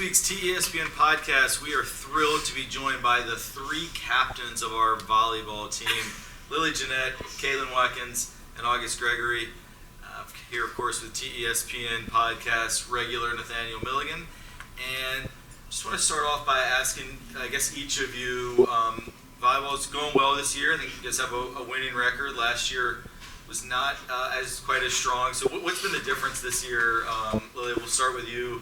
week's TESPN podcast, we are thrilled to be joined by the three captains of our volleyball team, Lily Jennette, Kaitlyn Watkins, and Gregory. Here, of course, with TESPN podcast regular Nathaniel Milligan. And just want to start off by asking, I guess, each of you, volleyball's going well this year. I think you guys have a winning record. Last year was not quite as strong. So what's been the difference this year? Lily, we'll start with you.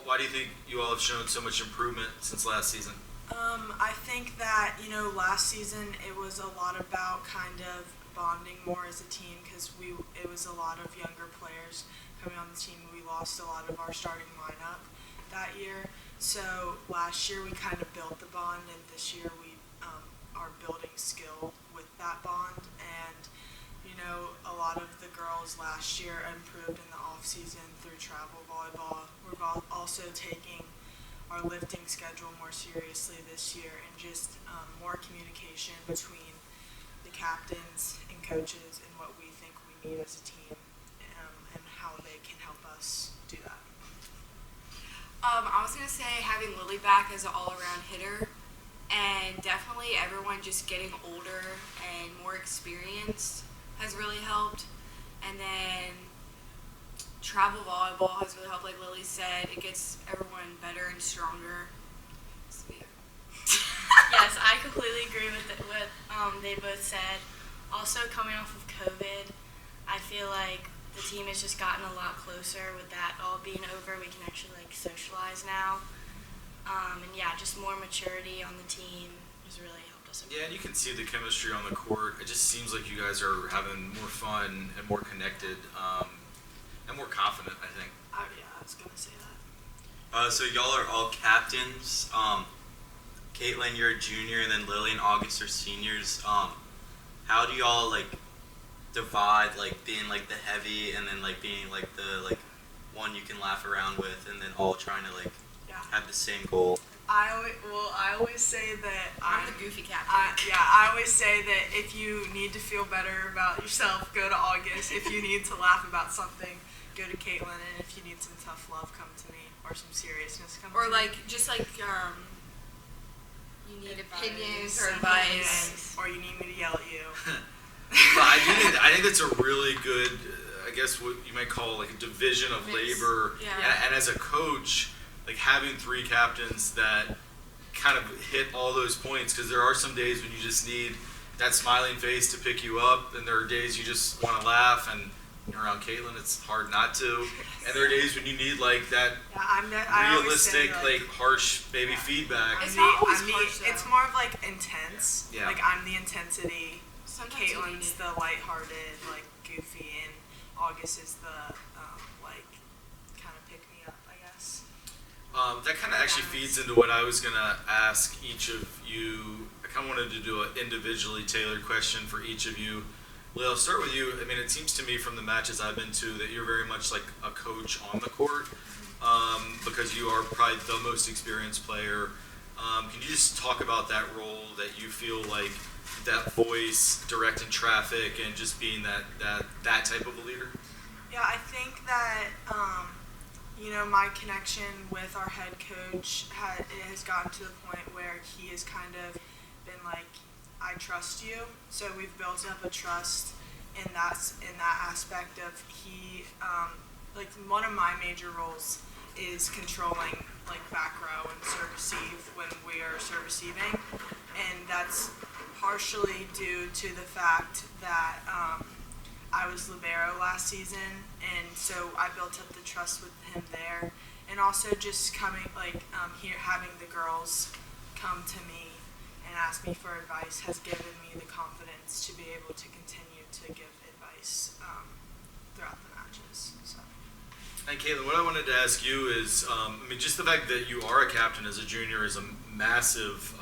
Why do you think you all have shown so much improvement since last season? I think that, last season it was a lot about kind of bonding more as a team because it was a lot of younger players coming on the team. We lost a lot of our starting lineup that year. So last year we kind of built the bond, and this year we are building skill with that bond. And, a lot of the girls last year improved in the off-season through travel volleyball. We're also taking our lifting schedule more seriously this year, and just more communication between the captains and coaches and what we think we need as a team, and how they can help us do that. I was going to say having Lily back as an all-around hitter, and definitely everyone just getting older and more experienced has really helped. And then travel volleyball has really helped, like Lily said. It gets everyone better and stronger. So, yeah. Yes, I completely agree with what they both said. Also, coming off of COVID, I feel like the team has just gotten a lot closer. With that all being over, we can actually socialize now. And yeah, just more maturity on the team has really helped us. Yeah, and you can see the chemistry on the court. It just seems like you guys are having more fun and more connected, and more confident, I think. Yeah, I was going to say that. So y'all are all captains. Kaitlyn, you're a junior, and then Lily and August are seniors. How do y'all divide being the heavy and then being the one you can laugh around with, and then all trying to have the same goal? I always say that I'm the goofy captain. I always say that if you need to feel better about yourself, go to August. If you need to laugh about something, go to Kaitlyn. And if you need some tough love, come to me, or some seriousness, come to me. Or you need opinions or advice. Or you need me to yell at you. But I think that's a really good, I guess what you might call a division of labor. Yeah. And as a coach, having three captains that kind of hit all those points, because there are some days when you just need that smiling face to pick you up, and there are days you just want to laugh, and around Kaitlyn it's hard not to, and there are days when you need that realistic, harsh baby feedback. It's not always harsh, though. It's more of intense. Yeah. I'm the intensity. Sometimes Kaitlyn's the lighthearted, goofy, and August is the kind of pick me up, I guess. That kind of actually feeds into what I was going to ask each of you. I kind of wanted to do an individually tailored question for each of you. Lil, I'll start with you. I mean, it seems to me from the matches I've been to that you're very much like a coach on the court, because you are probably the most experienced player. Can you just talk about that role, that you feel like that voice, directing traffic, and just being that type of a leader? Yeah, I think that my connection with our head coach has gotten to the point where he has kind of been I trust you. So we've built up a trust in that aspect of he, one of my major roles is controlling back row and serve receive when we are serve receiving, and that's partially due to the fact that I was libero last season, and so I built up the trust with him there, and also just coming here, having the girls come to me and ask me for advice has given me the confidence to be able to continue to give advice throughout the matches. So. And Kaitlyn, what I wanted to ask you is, just the fact that you are a captain as a junior is a massive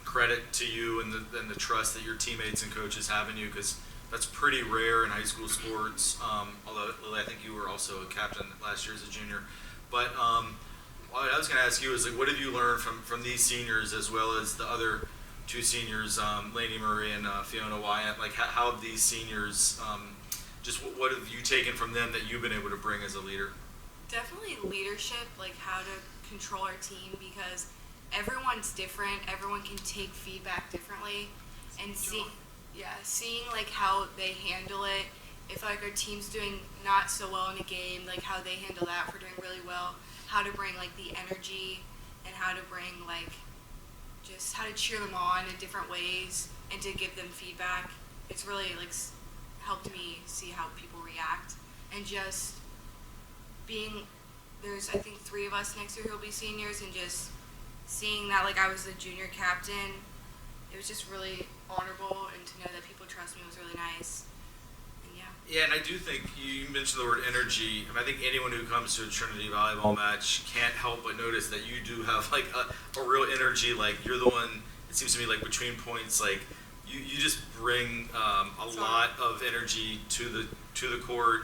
credit to you, and the trust that your teammates and coaches have in you, because that's pretty rare in high school sports. Although, Lily, I think you were also a captain last year as a junior. But what I was going to ask you is, what have you learned from these seniors as well as the other two seniors, Lainey Murray and Fiona Wyatt? How have these seniors, just what have you taken from them that you've been able to bring as a leader? Definitely leadership, how to control our team because everyone's different. Everyone can take feedback differently, and seeing like how they handle it. If like our team's doing not so well in a game, like how they handle that. If we're doing really well, how to bring like the energy and how to bring like just how to cheer them on in different ways and to give them feedback. It's really like helped me see how people react and just being there's I think 3 of us next year who will be seniors, and just seeing that like I was the junior captain, it was just really honorable, and to know that people trust me was really nice. And Yeah, and I do think you mentioned the word energy. I think anyone who comes to a Trinity volleyball match can't help but notice that you do have like a real energy. Like you're the one. It seems to me like between points, like you just bring a lot of energy to the court,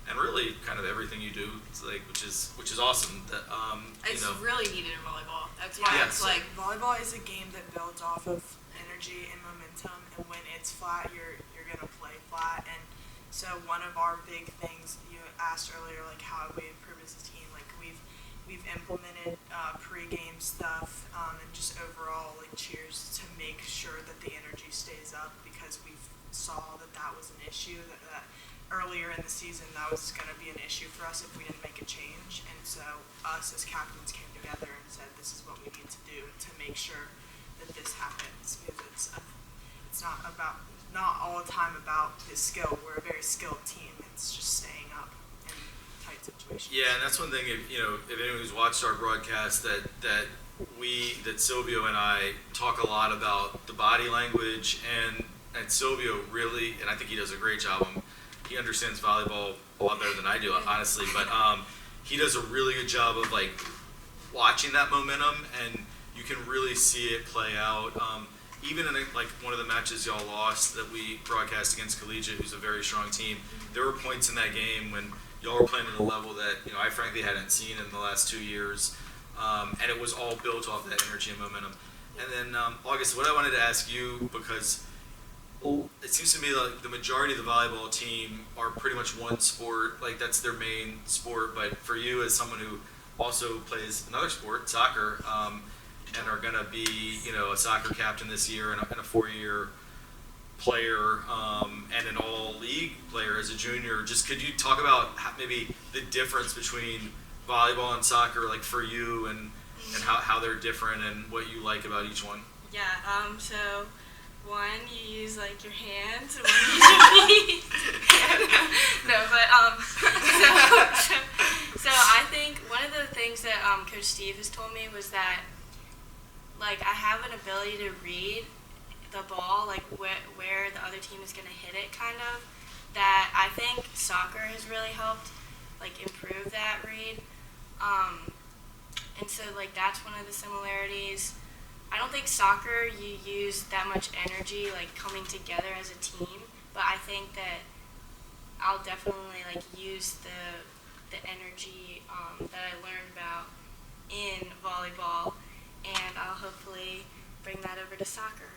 and really kind of everything you do. It's like which is awesome. That it's really needed in volleyball. That's why it's like volleyball is a game that builds off of energy and momentum, and when it's flat, you're gonna play flat. And so one of our big things you asked earlier, like how we improve as a team, like we've implemented pre-game stuff and just overall like cheers to make sure that the energy stays up, because we saw that was an issue that earlier in the season that was going to be an issue for us if we didn't make a change. And so us as captains came together and said this is what we need to do to make sure that this happens, because it's not all the time about his skill. We're a very skilled team. It's just staying up in tight situations. Yeah, and that's one thing. If anyone who's watched our broadcast, that Silvio and I talk a lot about the body language, and Silvio really, and I think he does a great job. He understands volleyball a lot better than I do, honestly. But he does a really good job of like watching that momentum, and you can really see it play out. Even in like one of the matches y'all lost that we broadcast against Collegiate, who's a very strong team, there were points in that game when y'all were playing at a level that I frankly hadn't seen in the last 2 years, and it was all built off that energy and momentum. And then August, what I wanted to ask you, because it seems to me like the majority of the volleyball team are pretty much one sport, like that's their main sport. But for you, as someone who also plays another sport, soccer, and are going to be, a soccer captain this year and a 4-year player and an all-league player as a junior, just could you talk about maybe the difference between volleyball and soccer, like for you, and how they're different and what you like about each one? Yeah, so one, you use like your hands, and one you use your feet. No, but so I think one of the things that Coach Steve has told me was that like I have an ability to read the ball, like where the other team is going to hit it, kind of. That I think soccer has really helped like improve that read. And so like that's one of the similarities. I don't think soccer you use that much energy like coming together as a team, but I think that I'll definitely like use the energy that I learned about in volleyball, and I'll hopefully bring that over to soccer.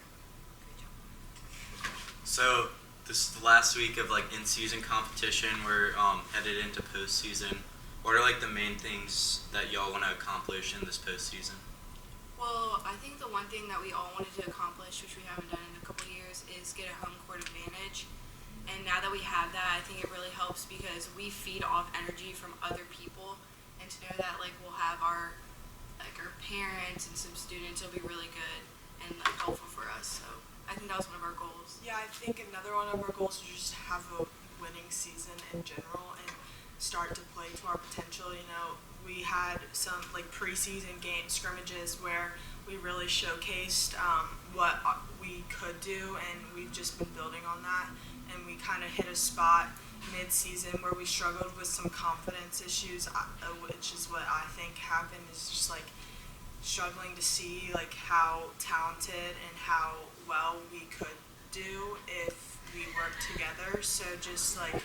So this is the last week of like in-season competition. We're headed into postseason. What are like the main things that y'all want to accomplish in this postseason? Well, I think the one thing that we all wanted to accomplish, which we haven't done in a couple of years, is get a home court advantage. And now that we have that, I think it really helps because we feed off energy from other people, and to know that like we'll have our parents and some students will be really good and like helpful for us. So I think that was one of our goals. Yeah, I think another one of our goals is just have a winning season in general and start to play to our potential. We had some like preseason game scrimmages where we really showcased what we could do, and we've just been building on that. And we kind of hit a spot mid-season where we struggled with some confidence issues, which is what I think happened, is just like struggling to see like how talented and how well we could do if we worked together. So just like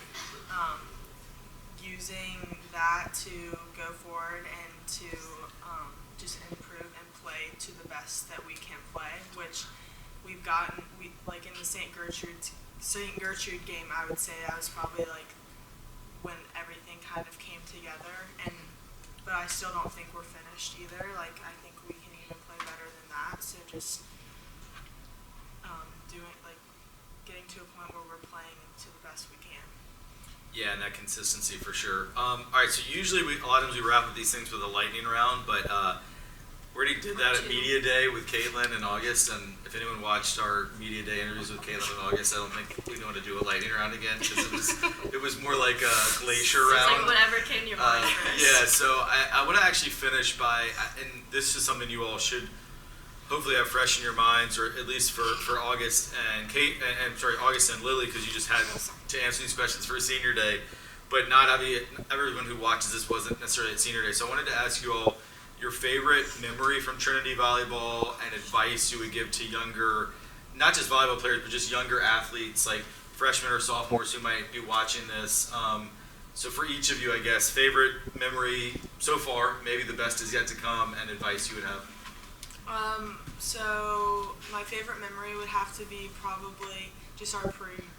using that to go forward and to just improve and play to the best that we can play, which we've gotten. We like in the St. Gertrude game, I would say that was probably like when everything kind of came together. but I still don't think we're finished either. Like, I think we can even play better than that. So just getting to a point where we're playing to the best we can. Yeah, and that consistency for sure. All right, so usually a lot of times we wrap up these things with a lightning round, but we already did that at Media Day with Kaitlyn in August, and if anyone watched our Media Day interviews with Kaitlyn in August, I don't think we want to do a lightning round again, because it was more like a glacier round. It's like whatever came to your mind first. Yeah, so I want to actually finish by, and this is something you all should hopefully have fresh in your minds, or at least for August and August and Lily, because you just had to answer these questions for Senior Day, but not everyone who watches this wasn't necessarily at Senior Day. So I wanted to ask you all your favorite memory from Trinity Volleyball and advice you would give to younger, not just volleyball players, but just younger athletes, like freshmen or sophomores who might be watching this. So for each of you, I guess, favorite memory so far, maybe the best is yet to come, and advice you would have. So my favorite memory would have to be probably just our pregame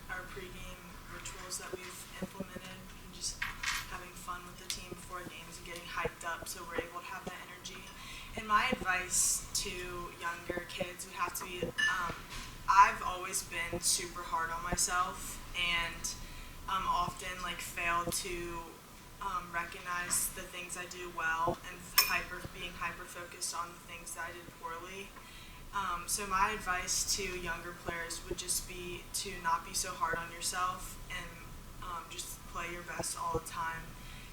rituals that we've implemented, and just having fun with the team before games and getting hyped up so we're able to have that energy. And my advice to younger kids would have to be, I've always been super hard on myself, and often fail to recognize the things I do well, and being hyper focused on the things that I did poorly. So my advice to younger players would just be to not be so hard on yourself, and just play your best all the time,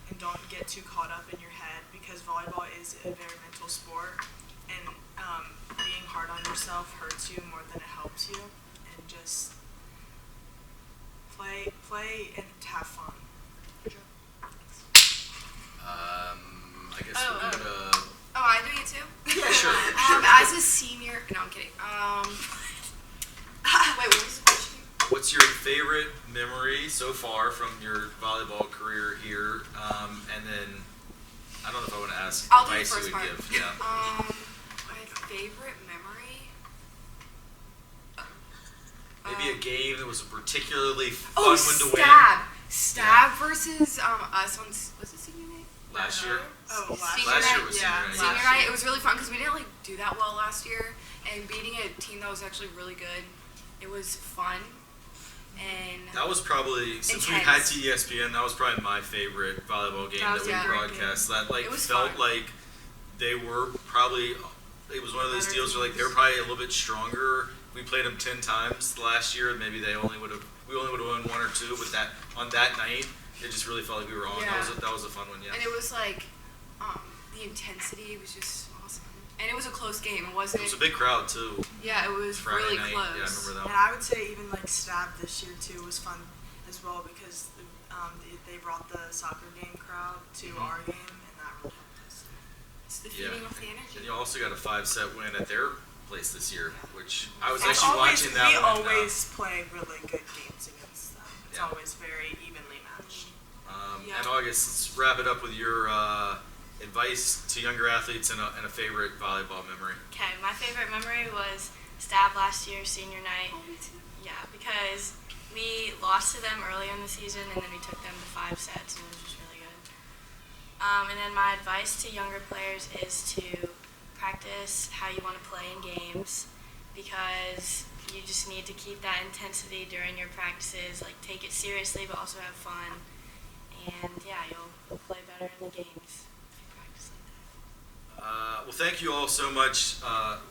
and don't get too caught up in your head, because volleyball is a very mental sport, and being hard on yourself hurts you more than it helps you, and just play and have fun. I guess we'll go to... Oh, I do it too? Yeah, sure. As a senior, no, I'm kidding. Wait, what was the question? What's your favorite memory so far from your volleyball career here? And then, I don't know if I want to ask I'll do the advice first you would part. give. Yeah. My favorite memory? Maybe a game that was a particularly fun Oh, one to win. Stab versus us on, was it senior night? Last year. Oh, Senior Last year night, was yeah. senior night. Senior night, it was really fun because we didn't do that well last year, and beating a team that was actually really good, it was fun. And That was probably, since we had TESPN, that was probably my favorite volleyball game that we broadcast. That It was felt fun. like they were probably, it was one of those deals where they were probably a little bit stronger. We played them 10 times last year, and maybe we only would have won 1 or 2, but on that night, it just really felt like we were on. Yeah. That was a fun one, yeah. And it was the intensity was just awesome. And it was a close game. It wasn't. It was a big crowd too. Yeah, it was Friday really night. close. Yeah, I remember that And one. I would say even Stab this year too was fun as well, because they brought the soccer game crowd to our game, and that really helped us. It's the feeding of the energy. And you also got a 5-set win at their place this year, which I was It's actually always, watching that we one. always play really good games against them. It's Yeah. always very evenly matched. Yeah. And August, let's wrap it up with your advice to younger athletes and a favorite volleyball memory. Okay, my favorite memory was Stab last year, senior night. Oh, me too. Yeah, because we lost to them early in the season, and then we took them to 5 sets, and it was just really good. And then my advice to younger players is to practice how you want to play in games, because you just need to keep that intensity during your practices. Take it seriously, but also have fun. And yeah, you'll play better in the games if you practice like that. Well, thank you all so much,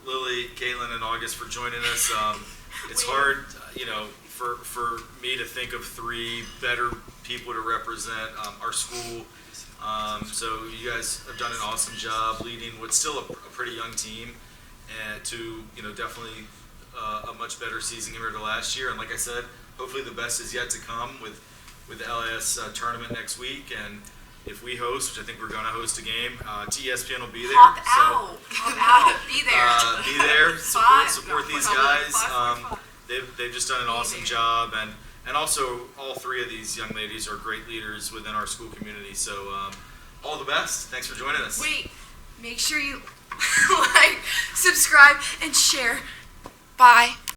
Lily, Kaitlyn, and August, for joining us. It's hard, for me to think of 3 better people to represent our school. So you guys have done an awesome job leading what's still a pretty young team, and to definitely a much better season compared to last year. And like I said, hopefully the best is yet to come with the LIS tournament next week. And if we host, which I think we're going to host a game, TESPN will be there. Hop out, be there. Be there, support these guys. They've just done an awesome job, and also all 3 of these young ladies are great leaders within our school community. So all the best. Thanks for joining us. Wait, make sure you subscribe, and share. Bye.